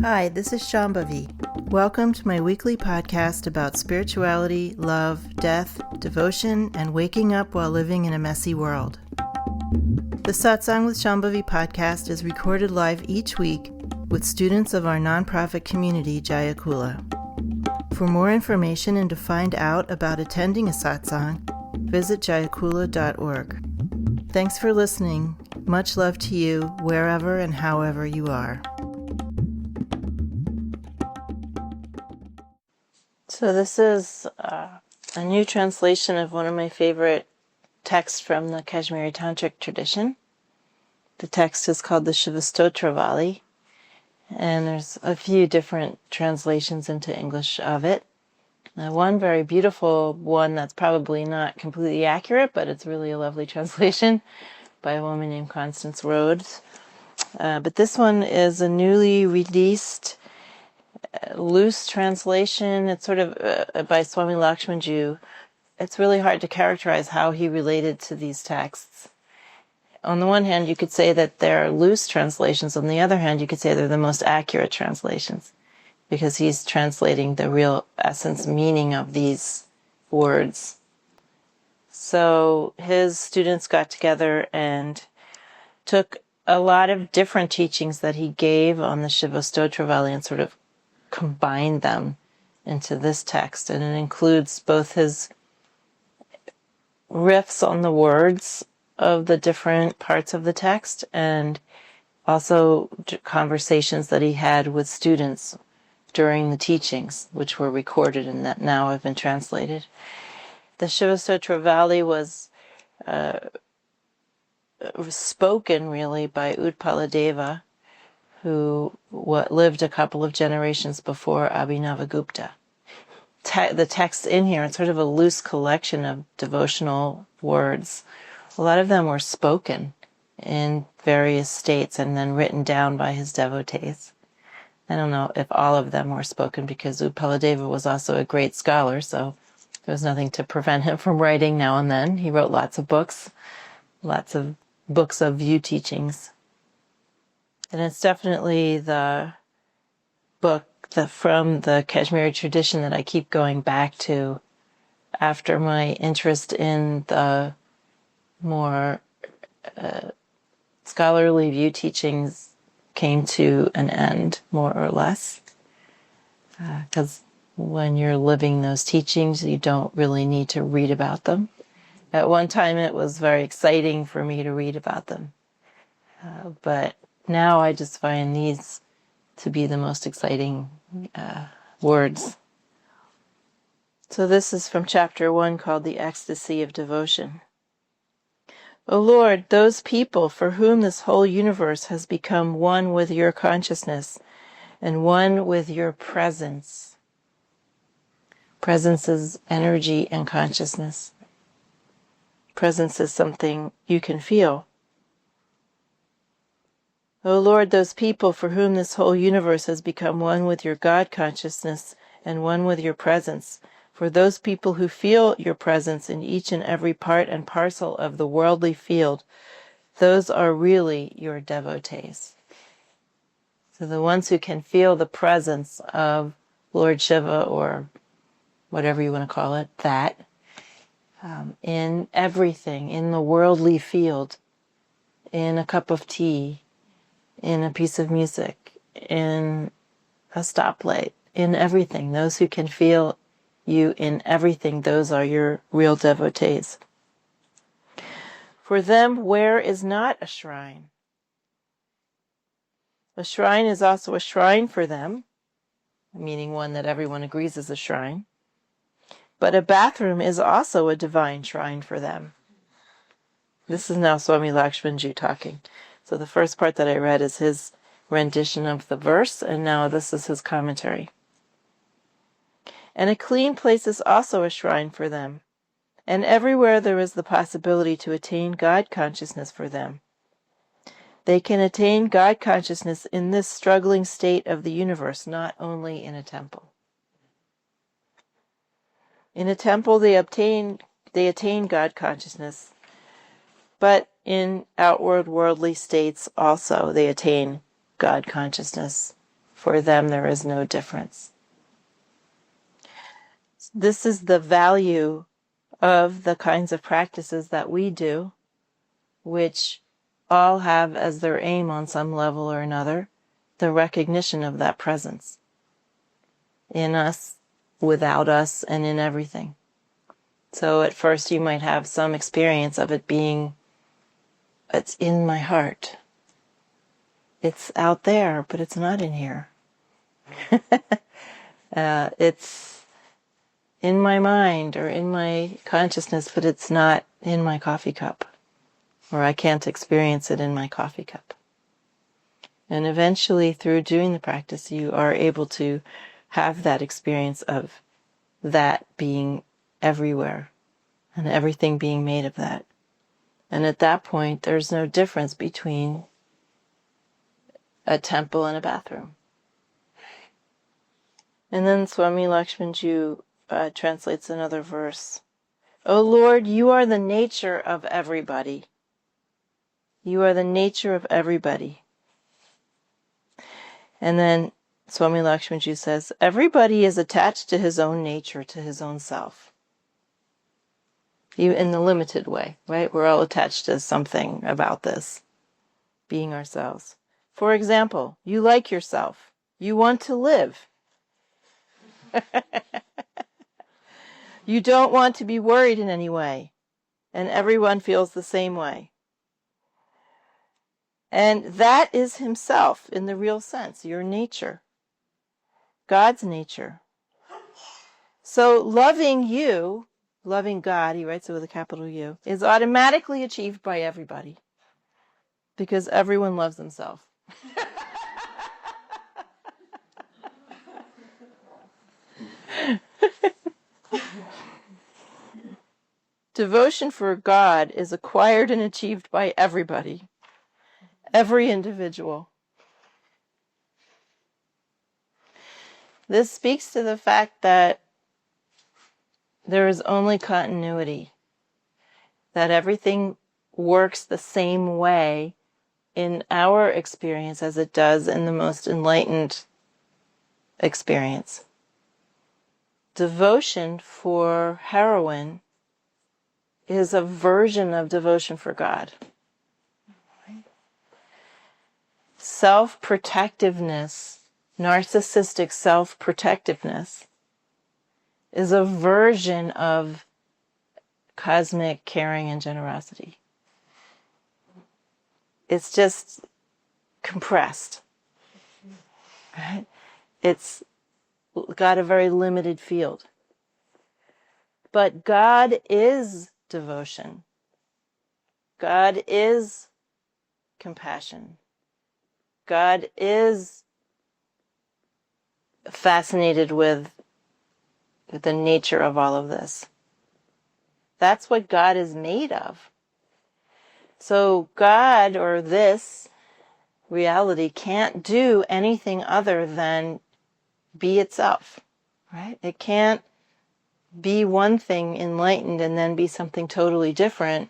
Hi, this is Shambhavi. Welcome to my weekly podcast about spirituality, love, death, devotion, and waking up while living in a messy world. The Satsang with Shambhavi podcast is recorded live each week with students of our nonprofit community, Jayakula. For more information and to find out about attending a satsang, visit jayakula.org. Thanks for listening. Much love to you, wherever and however you are. So this is a new translation of one of my favorite texts from the Kashmiri Tantric tradition. The text is called the Shiva Stotravali, and there's a few different translations into English of it. One very beautiful one that's probably not completely accurate, but it's really a lovely translation by a woman named Constance Rhodes. But this one is a newly released loose translation. It's sort of by Swami Lakshmanju. It's really hard to characterize how he related to these texts. On the one hand, you could say that they're loose translations. On the other hand, you could say they're the most accurate translations because he's translating the real essence meaning of these words. So his students got together and took a lot of different teachings that he gave on the Shiva Stotravali and sort of combined them into this text. And it includes both his riffs on the words of the different parts of the text and also conversations that he had with students during the teachings, which were recorded and that now have been translated. The Shiva Stotravali was spoken really by Utpaladeva, who lived a couple of generations before Abhinavagupta. The text in here, it's sort of a loose collection of devotional words. A lot of them were spoken in various states and then written down by his devotees. I don't know if all of them were spoken because Utpaladeva was also a great scholar, so there was nothing to prevent him from writing now and then. He wrote lots of books of view teachings. And it's definitely the book from the Kashmiri tradition that I keep going back to after my interest in the more scholarly view teachings came to an end, more or less. Because when you're living those teachings, you don't really need to read about them. At one time, it was very exciting for me to read about them. But now I just find these to be the most exciting words. So this is from chapter 1 called The Ecstasy of Devotion. O Lord, those people for whom this whole universe has become one with your consciousness and one with your presence. Presence is energy and consciousness. Presence is something you can feel. O Lord, those people for whom this whole universe has become one with your God consciousness and one with your presence, for those people who feel your presence in each and every part and parcel of the worldly field, those are really your devotees. So the ones who can feel the presence of Lord Shiva, or whatever you want to call it, that, in everything, in the worldly field, in a cup of tea, in a piece of music, in a stoplight, in everything. Those who can feel you in everything, those are your real devotees. For them, where is not a shrine? A shrine is also a shrine for them, meaning one that everyone agrees is a shrine. But a bathroom is also a divine shrine for them. This is now Swami Lakshmanju talking. So the first part that I read is his rendition of the verse, and now this is his commentary. And a clean place is also a shrine for them, and everywhere there is the possibility to attain God consciousness for them. They can attain God consciousness in this struggling state of the universe, not only in a temple. In a temple they attain God consciousness, but in outward worldly states also they attain God consciousness For them, there is no difference. This is the value of the kinds of practices that we do, which all have as their aim on some level or another the recognition of that presence in us, without us, and in everything. So at first you might have some experience of it being, it's in my heart. It's out there, but it's not in here. It's in my mind or in my consciousness, but it's not in my coffee cup. Or I can't experience it in my coffee cup. And eventually, through doing the practice, you are able to have that experience of that being everywhere and everything being made of that. And at that point, there's no difference between a temple and a bathroom. And then Swami Lakshmanju translates another verse. O Lord, you are the nature of everybody. You are the nature of everybody. And then Swami Lakshmanju says, everybody is attached to his own nature, to his own self. In the limited way, right? We're all attached to something about this, being ourselves. For example, you like yourself. You want to live. You don't want to be worried in any way. And everyone feels the same way. And that is himself in the real sense, your nature. God's nature. So loving you, loving God, he writes it with a capital U, is automatically achieved by everybody. Because everyone loves themselves. Devotion for God is acquired and achieved by everybody. Every individual. This speaks to the fact that there is only continuity. That everything works the same way in our experience as it does in the most enlightened experience. Devotion for heroin is a version of devotion for God. Self-protectiveness, narcissistic self-protectiveness, is a version of cosmic caring and generosity. It's just compressed. Right? It's got a very limited field. But God is devotion. God is compassion. God is fascinated with the nature of all of this. That's what God is made of. So God, or this reality, can't do anything other than be itself, right? It can't be one thing enlightened and then be something totally different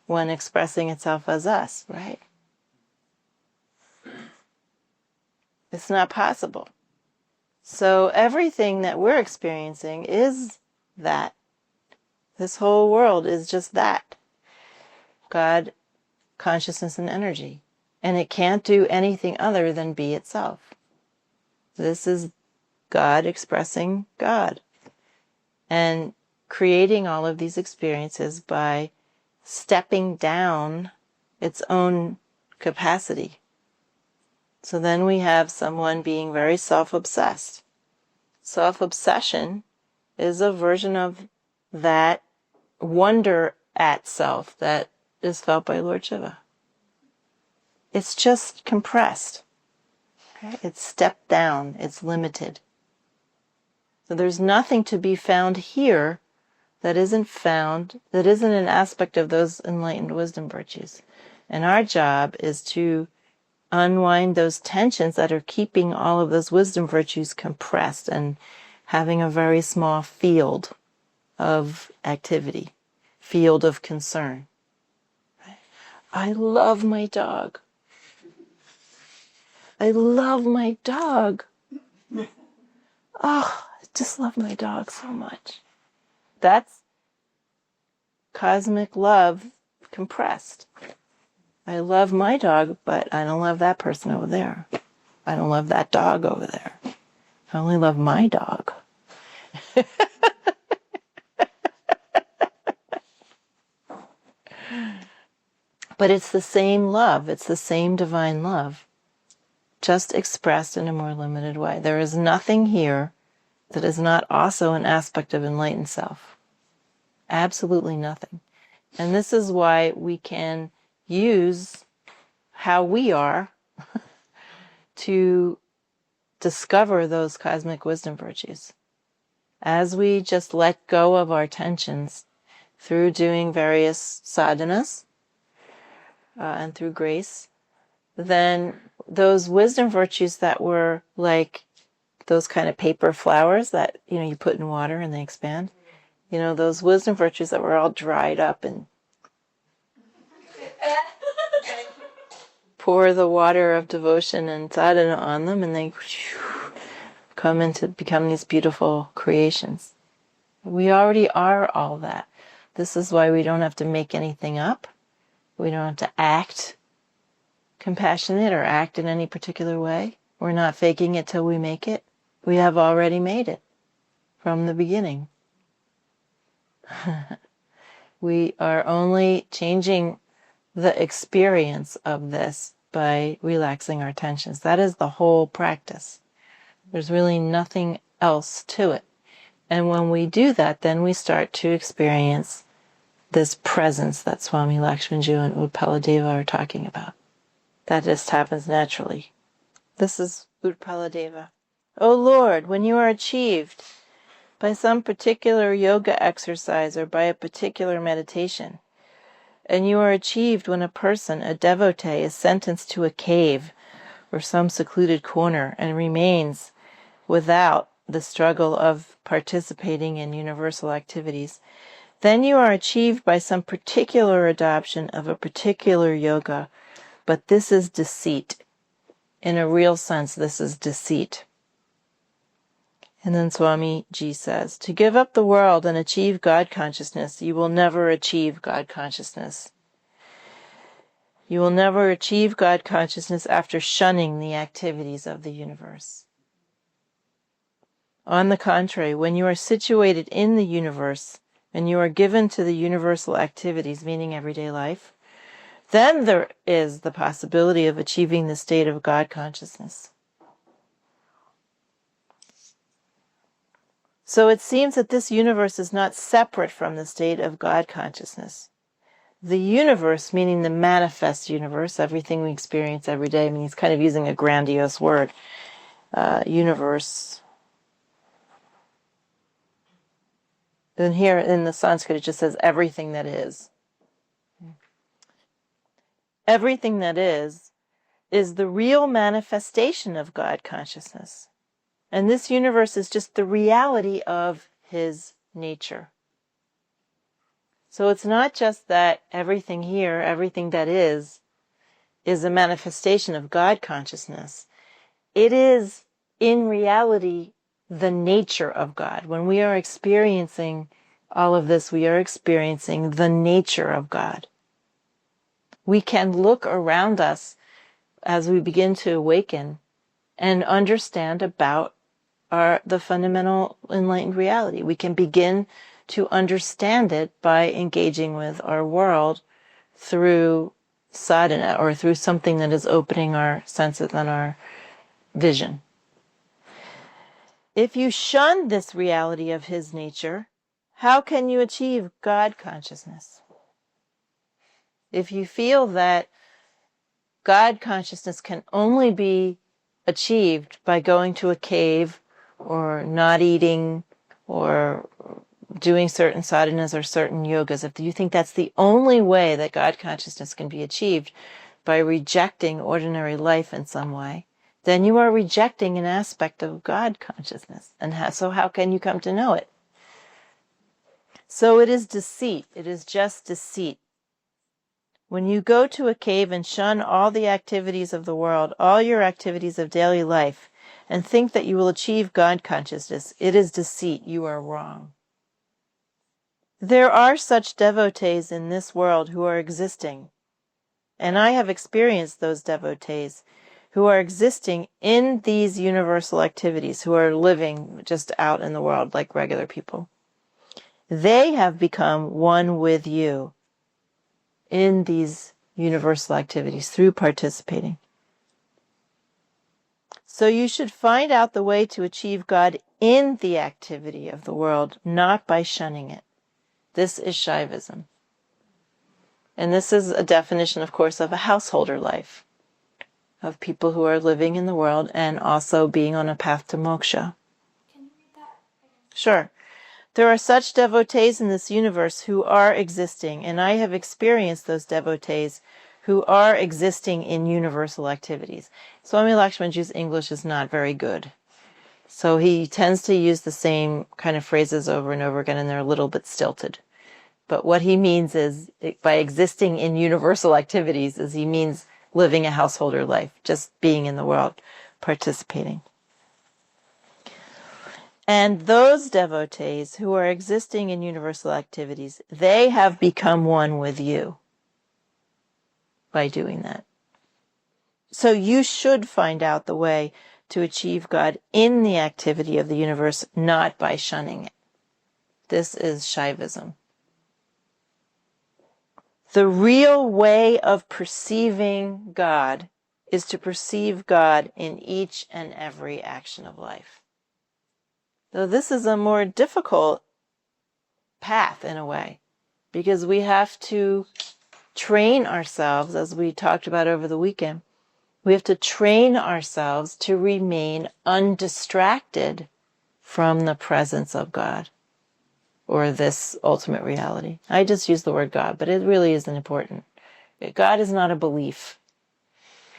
when expressing itself as us, right? It's not possible. So everything that we're experiencing is that. This whole world is just that. God, consciousness, and energy. And it can't do anything other than be itself. This is God expressing God. And creating all of these experiences by stepping down its own capacity. So then we have someone being very self-obsessed. Self-obsession is a version of that wonder at self that is felt by Lord Shiva. It's just compressed. Okay? It's stepped down. It's limited. So there's nothing to be found here that isn't an aspect of those enlightened wisdom virtues. And our job is to unwind those tensions that are keeping all of those wisdom virtues compressed and having a very small field of activity, field of concern. I love my dog. I love my dog. Oh, I just love my dog so much. That's cosmic love compressed. I love my dog, but I don't love that person over there. I don't love that dog over there. I only love my dog. But it's the same love. It's the same divine love, just expressed in a more limited way. There is nothing here that is not also an aspect of enlightened self. Absolutely nothing. And this is why we can use how we are to discover those cosmic wisdom virtues. As we just let go of our tensions through doing various sadhanas and through grace, then those wisdom virtues that were like those kind of paper flowers that, you put in water and they expand, those wisdom virtues that were all dried up, and pour the water of devotion and sadhana on them, and they become these beautiful creations. We already are all that. This is why we don't have to make anything up. We don't have to act compassionate or act in any particular way. We're not faking it till we make it. We have already made it from the beginning. We are only changing the experience of this by relaxing our tensions. That is the whole practice. There's really nothing else to it. And when we do that, then we start to experience this presence that Swami Lakshmanju and Utpaladeva are talking about. That just happens naturally. This is Utpaladeva. O Lord, when you are achieved by some particular yoga exercise or by a particular meditation, and you are achieved when a person, a devotee, is sentenced to a cave or some secluded corner and remains without the struggle of participating in universal activities, then you are achieved by some particular adoption of a particular yoga, but this is deceit. In a real sense, this is deceit. And then Swami Ji says, to give up the world and achieve God consciousness, you will never achieve God consciousness. You will never achieve God consciousness after shunning the activities of the universe. On the contrary, when you are situated in the universe and you are given to the universal activities, meaning everyday life, then there is the possibility of achieving the state of God consciousness. So it seems that this universe is not separate from the state of God consciousness. The universe, meaning the manifest universe, everything we experience every day, I mean, he's kind of using a grandiose word, universe. And here in the Sanskrit it just says everything that is. Everything that is the real manifestation of God consciousness. And this universe is just the reality of his nature. So it's not just that everything here, everything that is a manifestation of God consciousness. It is, in reality, the nature of God. When we are experiencing all of this, we are experiencing the nature of God. We can look around us as we begin to awaken and understand about the fundamental enlightened reality. We can begin to understand it by engaging with our world through sadhana or through something that is opening our senses and our vision. If you shun this reality of his nature, how can you achieve God consciousness? If you feel that God consciousness can only be achieved by going to a cave or not eating or doing certain sadhanas or certain yogas, if you think that's the only way that God consciousness can be achieved by rejecting ordinary life in some way, then you are rejecting an aspect of God consciousness. And so how can you come to know it? So it is deceit. It is just deceit. When you go to a cave and shun all the activities of the world, all your activities of daily life, and think that you will achieve God consciousness. It is deceit. You are wrong. There are such devotees in this world who are existing, and I have experienced those devotees who are existing in these universal activities, who are living just out in the world like regular people. They have become one with you in these universal activities through participating. So you should find out the way to achieve God in the activity of the world, not by shunning it. This is Shaivism. And this is a definition, of course, of a householder life, of people who are living in the world and also being on a path to moksha. Can you read that? Sure. There are such devotees in this universe who are existing, and I have experienced those devotees who are existing in universal activities. Swami Lakshmanji's English is not very good. So he tends to use the same kind of phrases over and over again, and they're a little bit stilted. But what he means is, by existing in universal activities, is he means living a householder life, just being in the world, participating. And those devotees who are existing in universal activities, they have become one with you by doing that. So you should find out the way to achieve God in the activity of the universe, not by shunning it. This is Shaivism. The real way of perceiving God is to perceive God in each and every action of life. Though this is a more difficult path in a way, because we have to train ourselves, as we talked about over the weekend, we have to train ourselves to remain undistracted from the presence of God or this ultimate reality. I just use the word God, but it really isn't important. God is not a belief.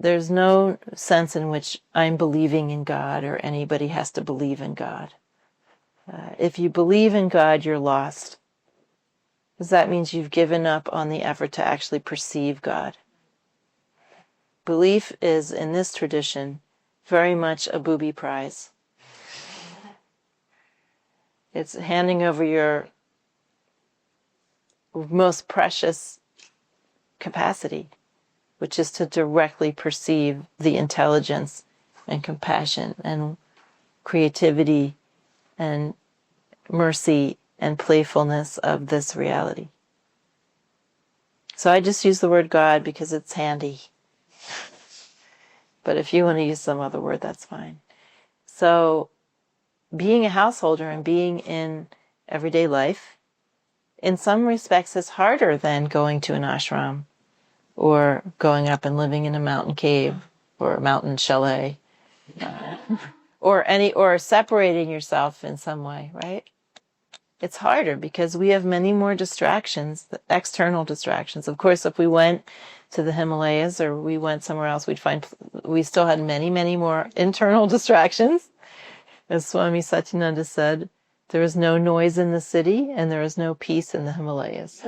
There's no sense in which I'm believing in God or anybody has to believe in God. If you believe in God, you're lost, because that means you've given up on the effort to actually perceive God. Belief is, in this tradition, very much a booby prize. It's handing over your most precious capacity, which is to directly perceive the intelligence and compassion and creativity and mercy and playfulness of this reality. So I just use the word God because it's handy. But if you want to use some other word, that's fine. So being a householder and being in everyday life, in some respects, is harder than going to an ashram or going up and living in a mountain cave or a mountain chalet, or separating yourself in some way, right? It's harder because we have many more distractions, external distractions. Of course, if we went to the Himalayas or we went somewhere else, we'd find we still had many, many more internal distractions. As Swami Satyananda said, there is no noise in the city and there is no peace in the Himalayas.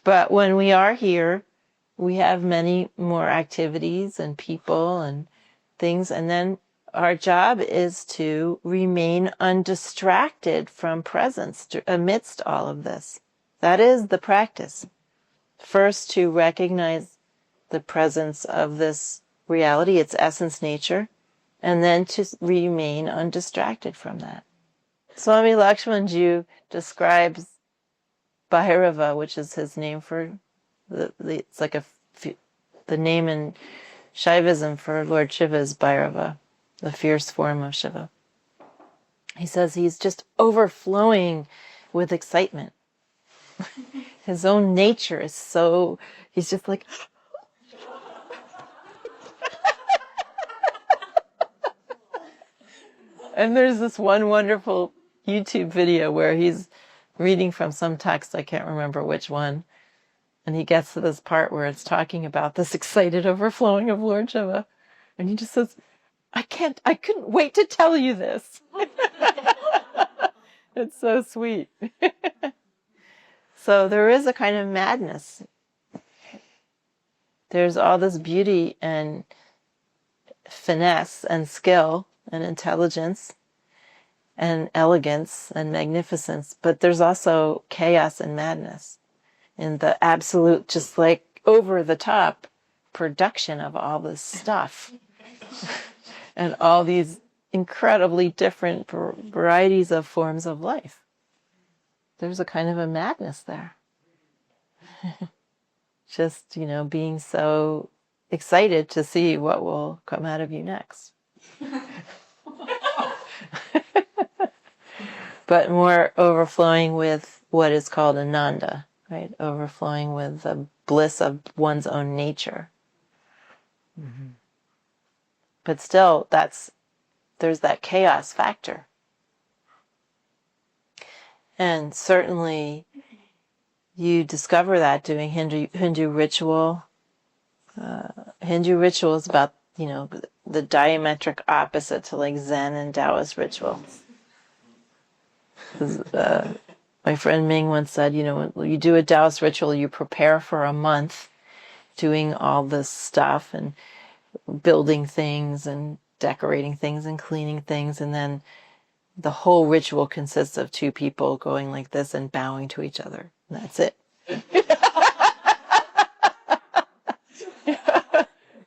But when we are here, we have many more activities and people and things, and then our job is to remain undistracted from presence amidst all of this. That is the practice. First, to recognize the presence of this reality, its essence, nature, and then to remain undistracted from that. Swami Lakshmanji describes Bhairava, which is his name for it's like the name in Shaivism for Lord Shiva is Bhairava, the fierce form of Shiva. He says he's just overflowing with excitement. His own nature is so, he's just like, and there's this one wonderful YouTube video where he's reading from some text, I can't remember which one, and he gets to this part where it's talking about this excited overflowing of Lord Shiva, and he just says, I couldn't wait to tell you this. It's so sweet. So there is a kind of madness. There's all this beauty and finesse and skill and intelligence and elegance and magnificence, but there's also chaos and madness in the absolute, just like over the top production of all this stuff and all these incredibly different varieties of forms of life. There's a kind of a madness there. Just, being so excited to see what will come out of you next. But more overflowing with what is called ananda, right? Overflowing with the bliss of one's own nature. Mm-hmm. But still, there's that chaos factor. And certainly you discover that doing Hindu ritual. Hindu ritual is about, the diametric opposite to like Zen and Taoist rituals. My friend Ming once said, when you do a Taoist ritual, you prepare for a month doing all this stuff and building things and decorating things and cleaning things, and then the whole ritual consists of two people going like this and bowing to each other. And that's it.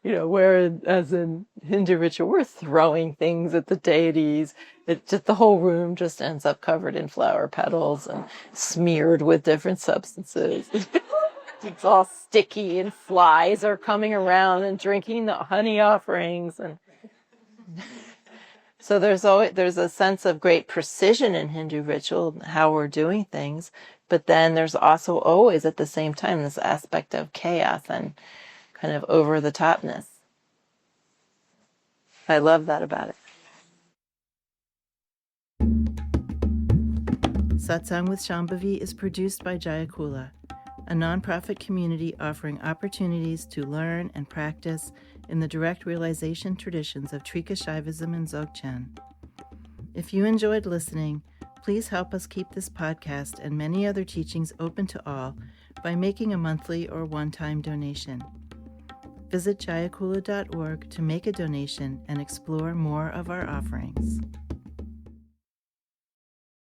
Whereas in Hindu ritual, we're throwing things at the deities. The whole room just ends up covered in flower petals and smeared with different substances. It's all sticky, and flies are coming around and drinking the honey offerings. And so there's a sense of great precision in Hindu ritual, how we're doing things. But then there's also always at the same time this aspect of chaos and kind of over the topness. I love that about it. Satsang with Shambhavi is produced by Jayakula, a nonprofit community offering opportunities to learn and practice in the direct realization traditions of Trika, Shaivism, and Dzogchen. If you enjoyed listening, please help us keep this podcast and many other teachings open to all by making a monthly or one-time donation. Visit jayakula.org to make a donation and explore more of our offerings.